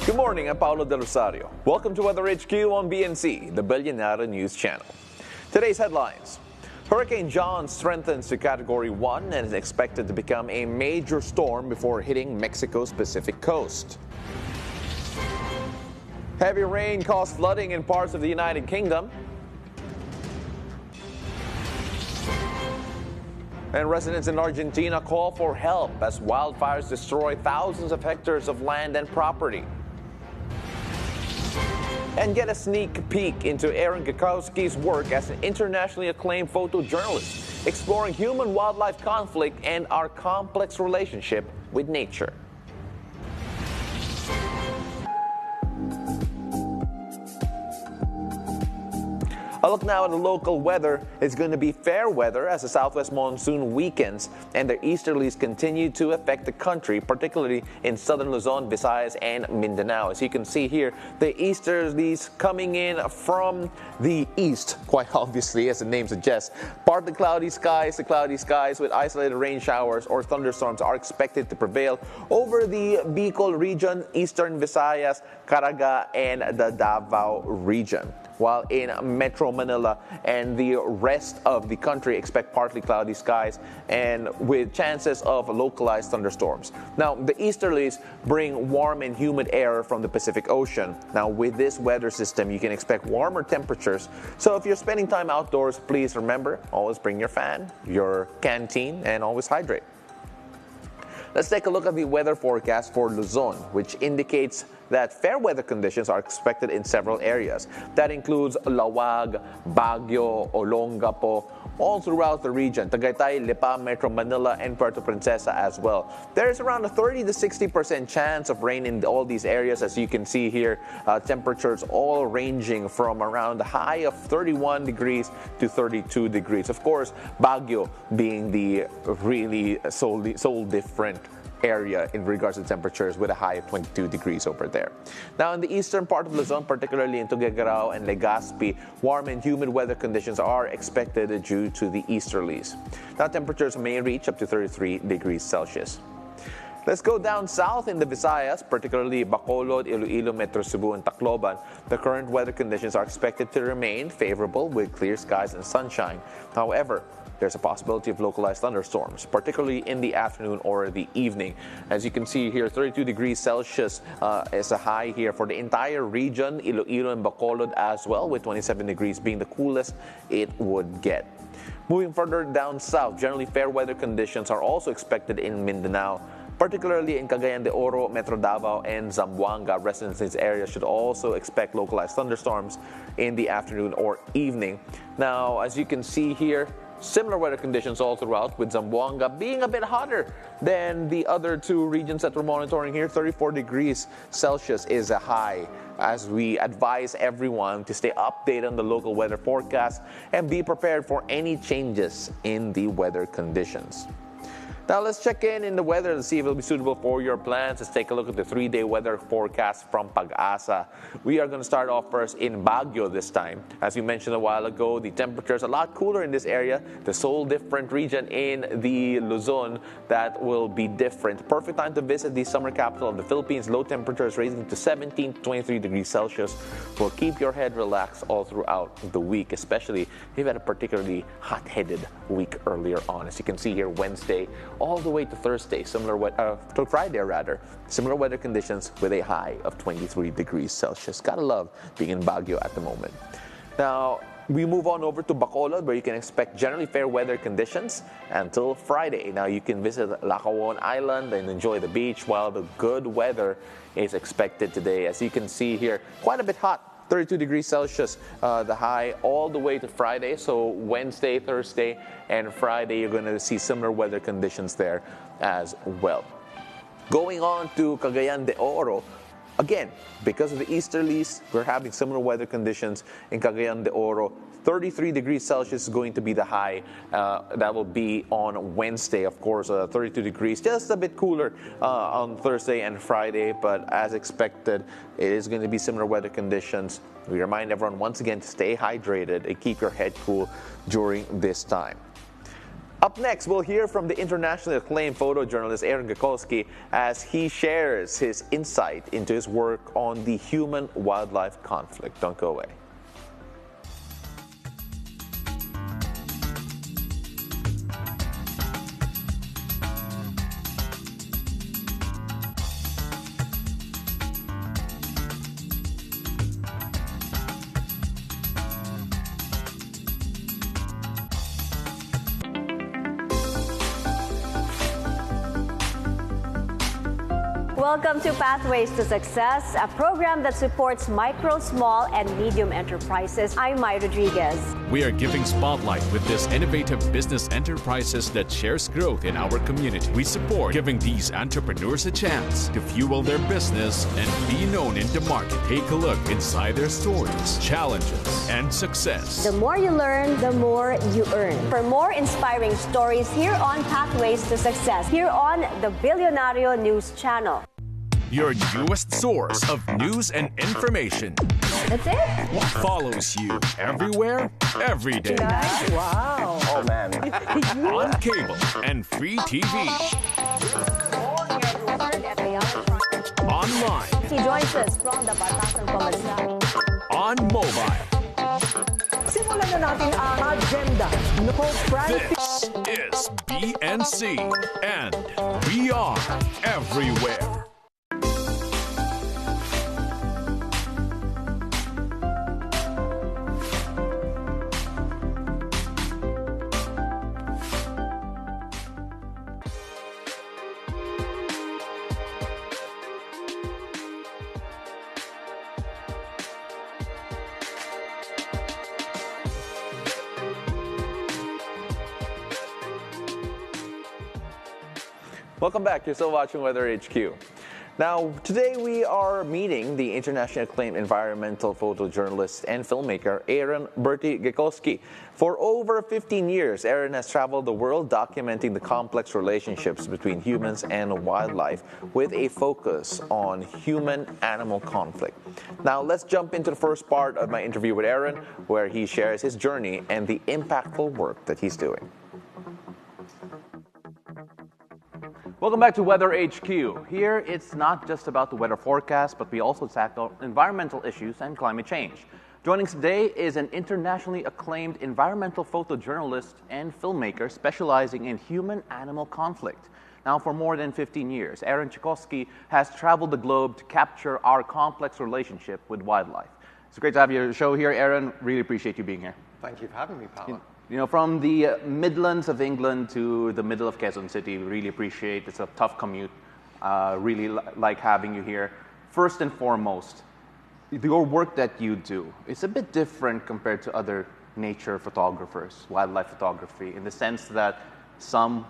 Good morning, I'm Paolo del Rosario. Welcome to Weather HQ on BNC, the Bilyonaryo News Channel. Today's headlines. Hurricane John strengthens to Category 1 and is expected to become a major storm before hitting Mexico's Pacific coast. Heavy rain caused flooding in parts of the United Kingdom. And residents in Argentina call for help as wildfires destroy thousands of hectares of land and property. And get a sneak peek into Aaron Choj's work as an internationally acclaimed photojournalist, exploring human-wildlife conflict and our complex relationship with nature. A look now at the local weather. It's going to be fair weather as the southwest monsoon weakens and the easterlies continue to affect the country, particularly in southern Luzon, Visayas, and Mindanao. As you can see here, the easterlies coming in from the east, quite obviously, as the name suggests. Partly cloudy skies, the cloudy skies with isolated rain showers or thunderstorms are expected to prevail over the Bicol region, eastern Visayas, Caraga, and the Davao region. While in Metro Manila and the rest of the country, expect partly cloudy skies and with chances of localized thunderstorms. Now, the easterlies bring warm and humid air from the Pacific Ocean. Now, with this weather system, you can expect warmer temperatures. So if you're spending time outdoors, please remember, always bring your fan, your canteen, and always hydrate. Let's take a look at the weather forecast for Luzon, which indicates that fair weather conditions are expected in several areas. That includes Lawag, Baguio, Olongapo, all throughout the region, Tagaytay, Lipa, Metro Manila, and Puerto Princesa as well. There is around a 30 to 60% chance of rain in all these areas. As you can see here, temperatures all ranging from around a high of 31 degrees to 32 degrees. Of course, Baguio being the really so different area in regards to temperatures with a high of 22 degrees over there. Now in the eastern part of Luzon, particularly in Tuguegarao and Legazpi, warm and humid weather conditions are expected due to the easterlies. Now temperatures may reach up to 33 degrees Celsius. Let's go down south in the Visayas, particularly Bacolod, Iloilo, Metro Cebu, and Tacloban. The current weather conditions are expected to remain favorable with clear skies and sunshine. However, there's a possibility of localized thunderstorms, particularly in the afternoon or the evening. As you can see here, 32 degrees Celsius is a high here for the entire region, Iloilo and Bacolod as well, with 27 degrees being the coolest it would get. Moving further down south, generally fair weather conditions are also expected in Mindanao, particularly in Cagayan de Oro, Metro Davao, and Zamboanga. Residents in this area should also expect localized thunderstorms in the afternoon or evening. Now, as you can see here, similar weather conditions all throughout, with Zamboanga being a bit hotter than the other two regions that we're monitoring here. 34 degrees Celsius is a high, as we advise everyone to stay updated on the local weather forecast and be prepared for any changes in the weather conditions. Now let's check in the weather to see if it'll be suitable for your plans. Let's take a look at the 3-day weather forecast from Pag-asa. We are going to start off first in Baguio this time. As we mentioned a while ago, the temperature is a lot cooler in this area. The sole different region in the Luzon that will be different. Perfect time to visit the summer capital of the Philippines. Low temperatures raising to 17 to 23 degrees Celsius will keep your head relaxed all throughout the week, especially if you've had a particularly hot-headed week earlier on. As you can see here, Wednesday all the way to Thursday, to Friday rather, similar weather conditions with a high of 23 degrees Celsius. Gotta love being in Baguio at the moment. Now, we move on over to Bacolod, where you can expect generally fair weather conditions until Friday. Now, you can visit Lacaon Island and enjoy the beach while the good weather is expected today. As you can see here, quite a bit hot. 32 degrees Celsius, the high all the way to Friday. So Wednesday, Thursday, and Friday, you're going to see similar weather conditions there as well. Going on to Cagayan de Oro, again, because of the easterlies, we're having similar weather conditions in Cagayan de Oro. 33 degrees Celsius is going to be the high. That will be on Wednesday, of course, 32 degrees. Just a bit cooler on Thursday and Friday, but as expected, it is going to be similar weather conditions. We remind everyone once again to stay hydrated and keep your head cool during this time. Up next, we'll hear from the internationally acclaimed photojournalist Aaron Choi as he shares his insight into his work on the human-wildlife conflict. Don't go away. Welcome to Pathways to Success, a program that supports micro, small, and medium enterprises. I'm Mai Rodriguez. We are giving spotlight with these innovative business enterprises that shares growth in our community. We support giving these entrepreneurs a chance to fuel their business and be known in the market. Take a look inside their stories, challenges, and success. The more you learn, the more you earn. For more inspiring stories here on Pathways to Success, here on the Bilyonaryo News Channel. Your newest source of news and information. That's it? Follows you everywhere, every day. Guys, wow. Oh, man. On cable and free TV. Online. He joins us from the Batasang Pamansari. On mobile. Simulan na natin ang agenda. This is BNC, and we are everywhere. Welcome back. You're still watching Weather HQ. Now, today we are meeting the internationally acclaimed environmental photojournalist and filmmaker Aaron Choi. For over 15 years, Aaron has traveled the world documenting the complex relationships between humans and wildlife with a focus on human-animal conflict. Now, let's jump into the first part of my interview with Aaron, where he shares his journey and the impactful work that he's doing. Welcome back to Weather HQ. Here, it's not just about the weather forecast, but we also tackle environmental issues and climate change. Joining us today is an internationally acclaimed environmental photojournalist and filmmaker specializing in human-animal conflict. Now, for more than 15 years, Aaron Choi has traveled the globe to capture our complex relationship with wildlife. It's great to have you on the show here, Aaron. Really appreciate you being here. Thank you for having me, Paolo. You know, from the Midlands of England to the middle of Quezon City, we really appreciate it's a tough commute. Really like having you here. First and foremost, your work that you do, it's a bit different compared to other nature photographers, wildlife photography, in the sense that some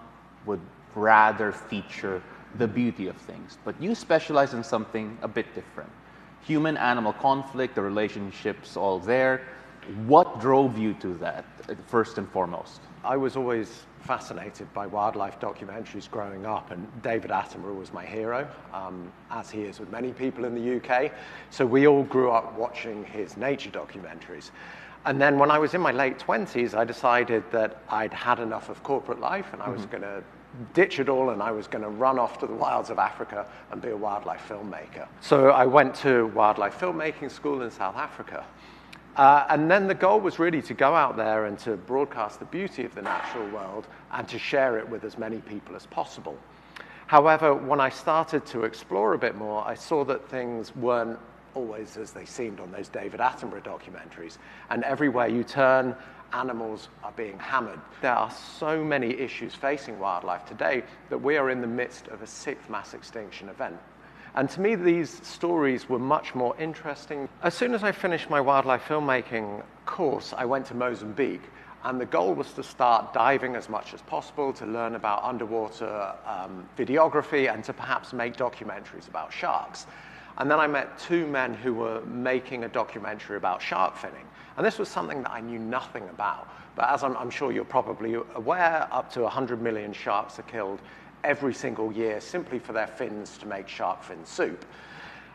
would rather feature the beauty of things. But you specialize in something a bit different. Human-animal conflict, the relationships all there. What drove you to that, first and foremost? I was always fascinated by wildlife documentaries growing up, and David Attenborough was my hero, as he is with many people in the UK. So we all grew up watching his nature documentaries. And then when I was in my late 20s, I decided that I'd had enough of corporate life, and I was going to ditch it all, and I was going to run off to the wilds of Africa and be a wildlife filmmaker. So I went to wildlife filmmaking school in South Africa. And then the goal was really to go out there and to broadcast the beauty of the natural world and to share it with as many people as possible. However, when I started to explore a bit more, I saw that things weren't always as they seemed on those David Attenborough documentaries. And everywhere you turn, animals are being hammered. There are so many issues facing wildlife today that we are in the midst of a sixth mass extinction event. And to me, these stories were much more interesting. As soon as I finished my wildlife filmmaking course, I went to Mozambique. And the goal was to start diving as much as possible, to learn about underwater videography, and to perhaps make documentaries about sharks. And then I met two men who were making a documentary about shark finning. And this was something that I knew nothing about. But as I'm sure you're probably aware, up to 100 million sharks are killed every single year simply for their fins to make shark fin soup.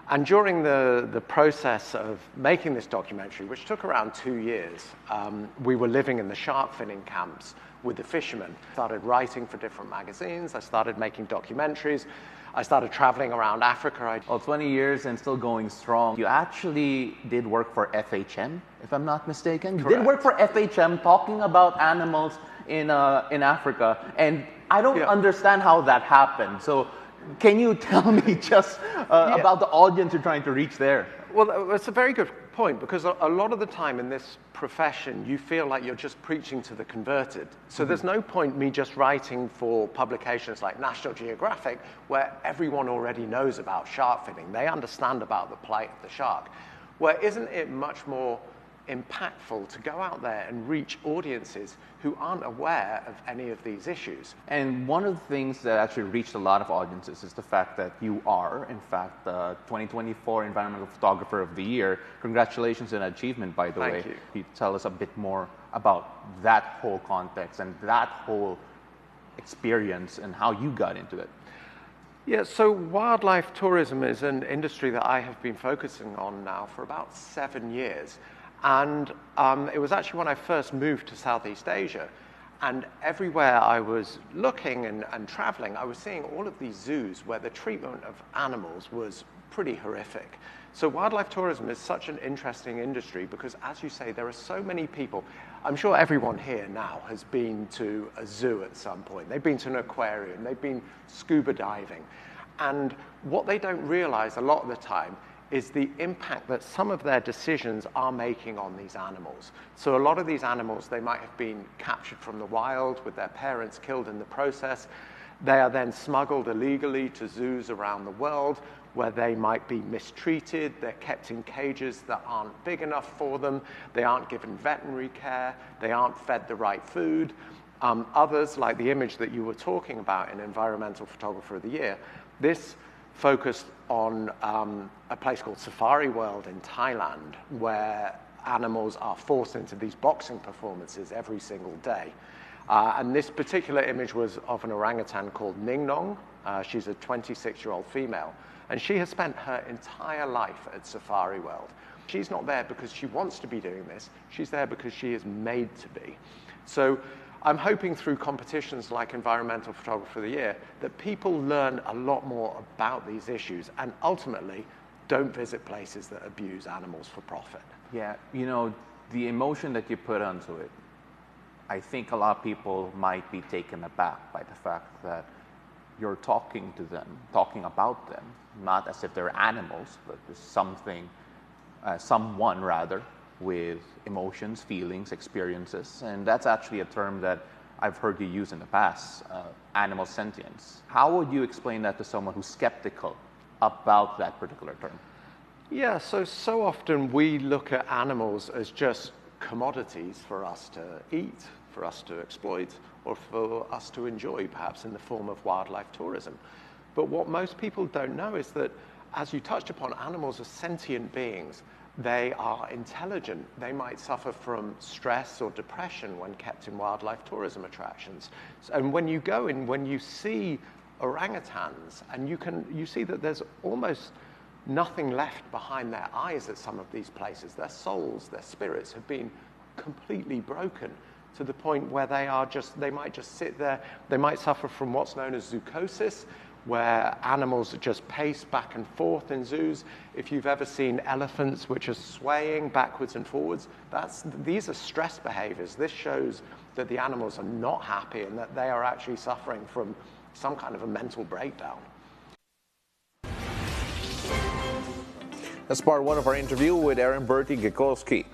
And during the process of making this documentary, which took around 2 years, we were living in the shark finning camps with the fishermen. I started writing for different magazines. I started making documentaries. I started traveling around Africa. Well, 20 years and still going strong. You actually did work for FHM, if I'm not mistaken. You did work for FHM talking about animals in Africa, and I don't understand how that happened. So can you tell me just about the audience you're trying to reach there? Well, that's a very good point, because a lot of the time in this profession, you feel like you're just preaching to the converted. So there's no point me just writing for publications like National Geographic, where everyone already knows about shark finning. They understand about the plight of the shark. Where isn't it much more impactful to go out there and reach audiences who aren't aware of any of these issues? And one of the things that actually reached a lot of audiences is the fact that you are, in fact, the 2024 Environmental Photographer of the Year. Congratulations on that achievement, by the way. Thank you. Can you tell us a bit more about that whole context and that whole experience and how you got into it? Yeah, so wildlife tourism is an industry that I have been focusing on now for about 7 years. And it was actually when I first moved to Southeast Asia, and everywhere I was looking and traveling, I was seeing all of these zoos where the treatment of animals was pretty horrific. So wildlife tourism is such an interesting industry because, as you say, there are so many people. I'm sure everyone here now has been to a zoo at some point. They've been to an aquarium, they've been scuba diving. And what they don't realize a lot of the time is the impact that some of their decisions are making on these animals. So a lot of these animals, they might have been captured from the wild with their parents killed in the process. They are then smuggled illegally to zoos around the world where they might be mistreated. They're kept in cages that aren't big enough for them. They aren't given veterinary care. They aren't fed the right food. Others, like the image that you were talking about in Environmental Photographer of the Year, this focused on a place called Safari World in Thailand, where animals are forced into these boxing performances every single day. And this particular image was of an orangutan called Ning Nong. She's a 26-year-old female, and she has spent her entire life at Safari World. She's not there because she wants to be doing this. She's there because she is made to be. So I'm hoping through competitions like Environmental Photographer of the Year that people learn a lot more about these issues and ultimately don't visit places that abuse animals for profit. Yeah, you know, the emotion that you put onto it, I think a lot of people might be taken aback by the fact that you're talking to them, talking about them, not as if they're animals, but as someone rather, with emotions, feelings, experiences. And that's actually a term that I've heard you use in the past, animal sentience. How would you explain that to someone who's skeptical about that particular term? Yeah, so often we look at animals as just commodities for us to eat, for us to exploit, or for us to enjoy, perhaps in the form of wildlife tourism. But what most people don't know is that, as you touched upon, animals are sentient beings. They are intelligent. They might suffer from stress or depression when kept in wildlife tourism attractions. And when you go in, when you see orangutans, and you see that there's almost nothing left behind their eyes at some of these places. Their souls, their spirits have been completely broken to the point where they might just sit there. They might suffer from what's known as zoochosis, where animals just pace back and forth in zoos. If you've ever seen elephants which are swaying backwards and forwards, these are stress behaviors. This shows that the animals are not happy and that they are actually suffering from some kind of a mental breakdown. That's part one of our interview with Aaron Choi.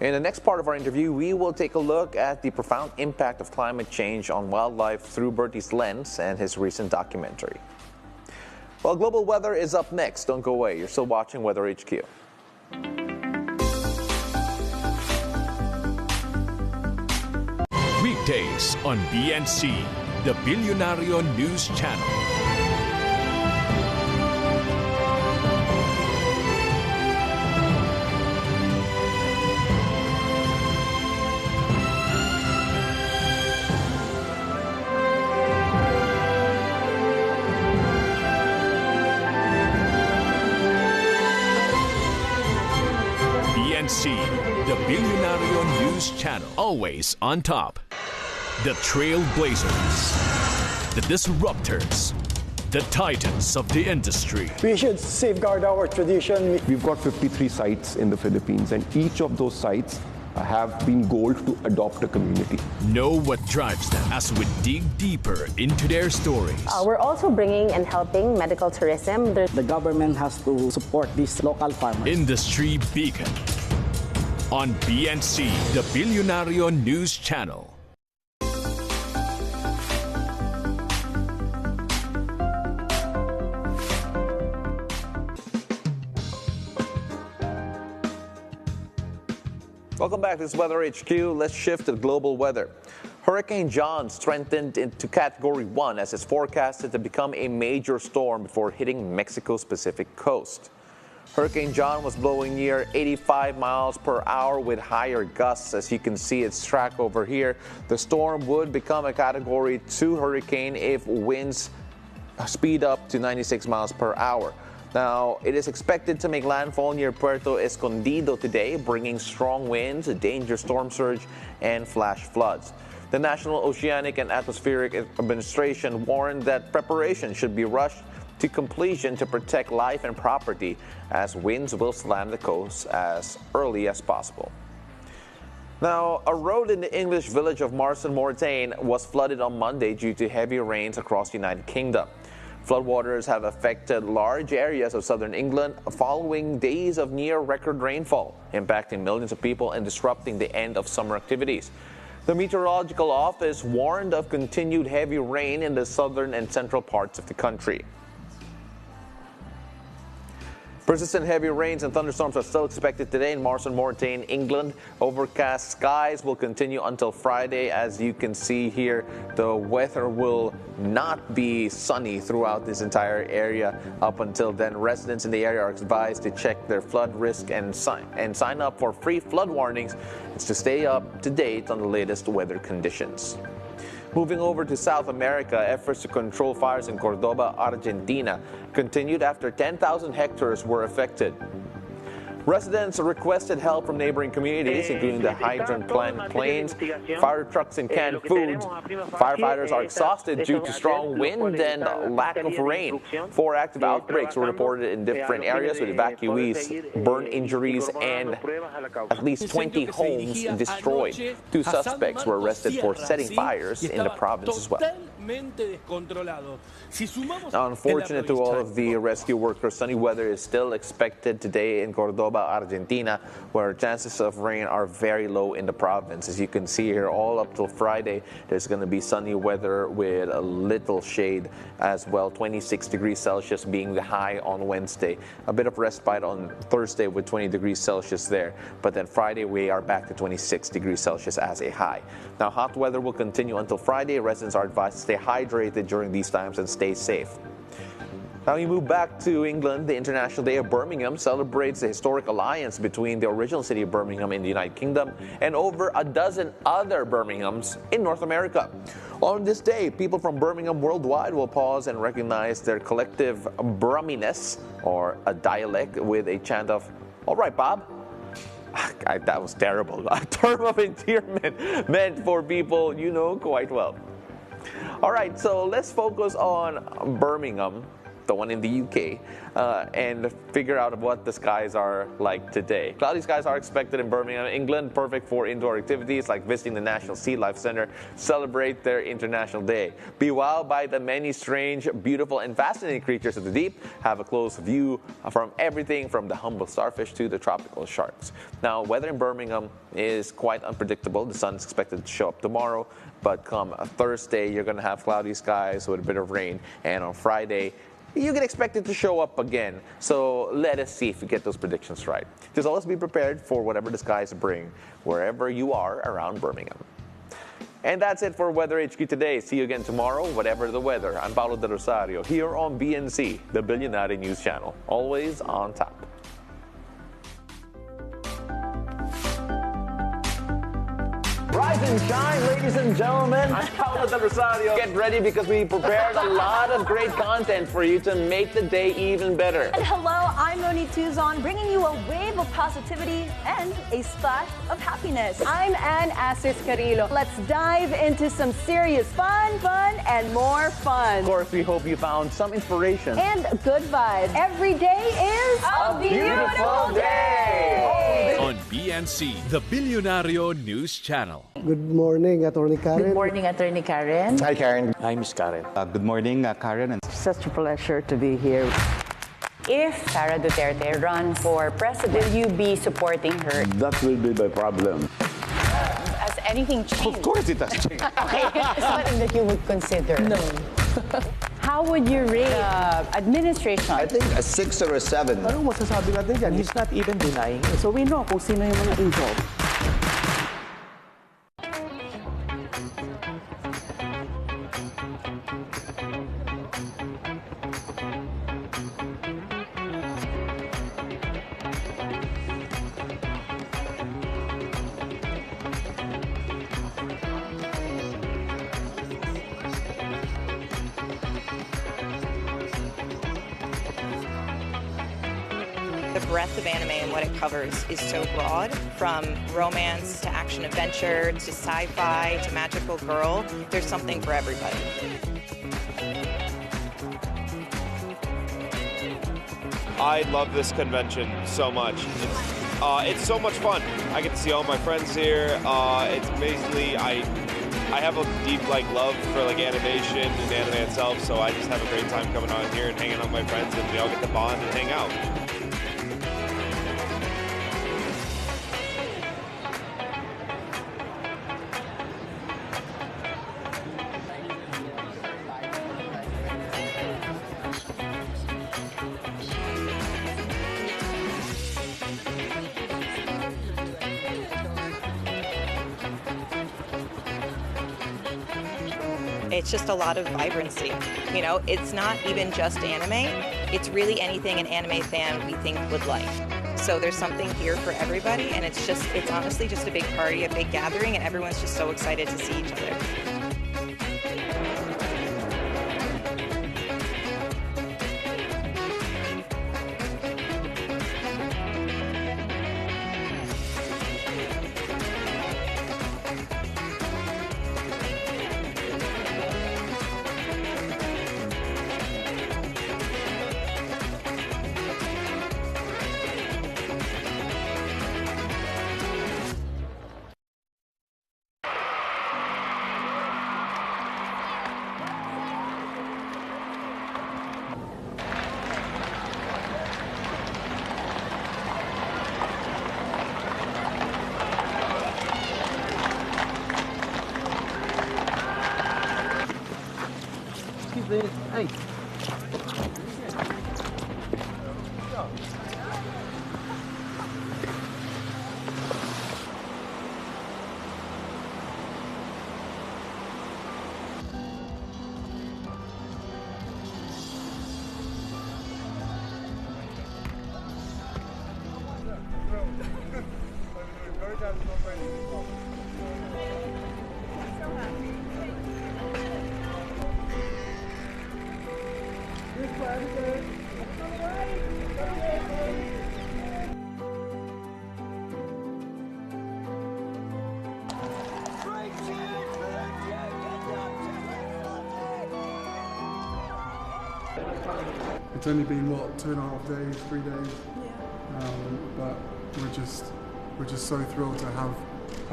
In the next part of our interview, we will take a look at the profound impact of climate change on wildlife through Bertie's lens and his recent documentary. Well, global weather is up next. Don't go away. You're still watching Weather HQ. Weekdays on BNC, the Bilyonaryo News Channel. BNC, the Bilyonaryo News Channel. Always on top. The trailblazers, the disruptors, the titans of the industry. We should safeguard our tradition. We've got 53 sites in the Philippines, and each of those sites have been goaled to adopt a community. Know what drives them as we dig deeper into their stories. We're also bringing and helping medical tourism. The government has to support these local farmers. Industry Beacon on BNC, the Bilyonaryo News Channel. Welcome back. This is Weather HQ. Let's shift to global weather. Hurricane John strengthened into Category 1 as it's forecasted to become a major storm before hitting Mexico's Pacific coast. Hurricane John was blowing near 85 miles per hour with higher gusts. As you can see its track over here, the storm would become a Category 2 hurricane if winds speed up to 96 miles per hour. Now, it is expected to make landfall near Puerto Escondido today, bringing strong winds, a dangerous storm surge, and flash floods. The National Oceanic and Atmospheric Administration warned that preparation should be rushed to completion to protect life and property, as winds will slam the coast as early as possible. Now, a road in the English village of Marston-Moreton was flooded on Monday due to heavy rains across the United Kingdom. Floodwaters have affected large areas of southern England following days of near-record rainfall, impacting millions of people and disrupting the end of summer activities. The Meteorological Office warned of continued heavy rain in the southern and central parts of the country. Persistent heavy rains and thunderstorms are still expected today in Marston-Moreton, England. Overcast skies will continue until Friday. As you can see here, the weather will not be sunny throughout this entire area. Up until then, residents in the area are advised to check their flood risk and sign up for free flood warnings. It's to stay up to date on the latest weather conditions. Moving over to South America, efforts to control fires in Cordoba, Argentina continued after 10,000 hectares were affected. Residents requested help from neighboring communities, including the hydrant plant planes, fire trucks, and canned food. Firefighters are exhausted due to strong wind and lack of rain. 4 active outbreaks were reported in different areas with evacuees, burn injuries, and at least 20 homes destroyed. 2 suspects were arrested for setting fires in the province as well. Now, unfortunate to all of the rescue workers, sunny weather is still expected today in Cordoba, Argentina, where chances of rain are very low in the province. As you can see here, all up till Friday, there's going to be sunny weather with a little shade as well. 26 degrees Celsius being the high on Wednesday. A bit of respite on Thursday with 20 degrees Celsius there. But then Friday, we are back to 26 degrees Celsius as a high. Now, hot weather will continue until Friday. Residents are advised to stay hydrated during these times and stay safe. Now we move back to England. The International Day of Birmingham celebrates the historic alliance between the original city of Birmingham in the United Kingdom and over a dozen other Birminghams in North America. On this day, people from Birmingham worldwide will pause and recognize their collective Brumminess, or a dialect, with a chant of, "All right, Bob." That was terrible. A term of endearment meant for people you know quite well. All right, so let's focus on Birmingham, the one in the UK, and figure out what the skies are like today. Cloudy skies are expected in Birmingham, England, perfect for indoor activities like visiting the National Sea Life Center, celebrate their International Day. Be wowed by the many strange, beautiful, and fascinating creatures of the deep. Have a close view from everything from the humble starfish to the tropical sharks. Now, weather in Birmingham is quite unpredictable. The sun is expected to show up tomorrow, but come Thursday, you're going to have cloudy skies with a bit of rain, and on Friday, you can expect it to show up again. So let us see if we get those predictions right. Just always be prepared for whatever the skies bring, wherever you are around Birmingham. And that's it for Weather HQ today. See you again tomorrow, whatever the weather. I'm Paolo del Rosario, here on BNC, the Bilyonaryo News Channel. Always on top. Right. Rise and shine, ladies and gentlemen. I'm Paolo del Rosario. Get ready because we prepared a lot of great content for you to make the day even better. And hello, I'm Moni Tuzon, bringing you a wave of positivity and a splash of happiness. I'm Ann Asis Carrillo. Let's dive into some serious fun, and more fun. Of course, we hope you found some inspiration. And good vibes. Every day is a beautiful day. On BNC, the Bilyonaryo News Channel. Good morning, Attorney Karen. Good morning, Attorney Karen. Hi, Karen. Hi, Miss Karen. Good morning, Karen. Such a pleasure to be here. If Sara Duterte runs for president, will you be supporting her? That will be the problem. Has anything changed? Of course it has changed. Okay, it's something that you would consider. No. How would you rate the administration? I think a 6 or a 7. Anong masasabi natin dyan? He's not even denying it. So we know kung sino yung mga involved. The breadth of anime and what it covers is so broad, from romance to action adventure to sci-fi to magical girl. There's something for everybody. I love this convention so much. It's so much fun. I get to see all my friends here. It's basically I have a deep love for animation and anime itself, so I just have a great time coming out here and hanging out with my friends, and we all get to bond and hang out. It's just a lot of vibrancy. You know, it's not even just anime. It's really anything an anime fan we think would like. So there's something here for everybody, and it's honestly just a big party, a big gathering, and everyone's just so excited to see each other. Hey. It's only been, what, 2.5 days, 3 days? Yeah. But we're just so thrilled to have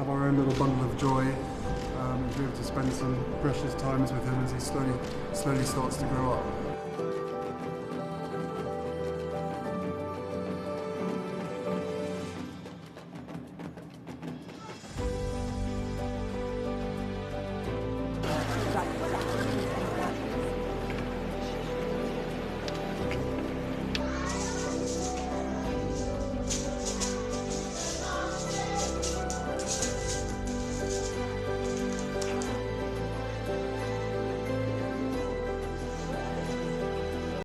our own little bundle of joy and be able to spend some precious times with him as he slowly starts to grow up.